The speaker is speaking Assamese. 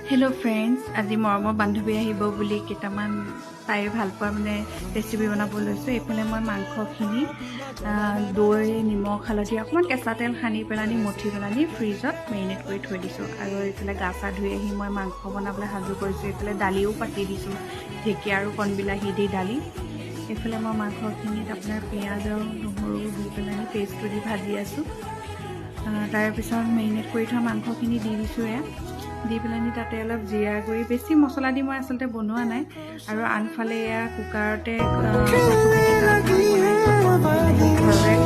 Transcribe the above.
हेलो फ्रेंड्स আজি মৰমৰ বান্ধৱী আহিব বুলি কেটামান তাই ভাল পোৱা মানে ৰেচিপি বনাব লৈছো এফালে মই মাংসখিনি দৈ নিমখ হালধি অকমান কেঁচা তেল সানি পেলানি মঠি পেলানি ফ্ৰিজত মেৰিনেট কৰি থৈ দিছো আৰু এফালে গাছা ধুই আহি মই মাংস বনাবলৈ সাজু কৰিছো এফালে দালিও পাতি দিছো ঢেকীয়া আৰু কণবিলাহী দি দালি এফালে মই মাংসখিনিত আপোনাৰ পিঁয়াজ আৰু নহৰু দি পেলানি পেষ্টটো দি ভাজি আছো তাৰ পিছত মেৰিনেট কৰি থোৱা মাংসখিনি দি দিছো দি পেলানি তাতে অলপ জিৰা গুড়ি বেছি মছলা দি মই আসলতে বনোৱা নাই আৰু আনফালে এয়া কুকাৰতে বনাই থকা যায়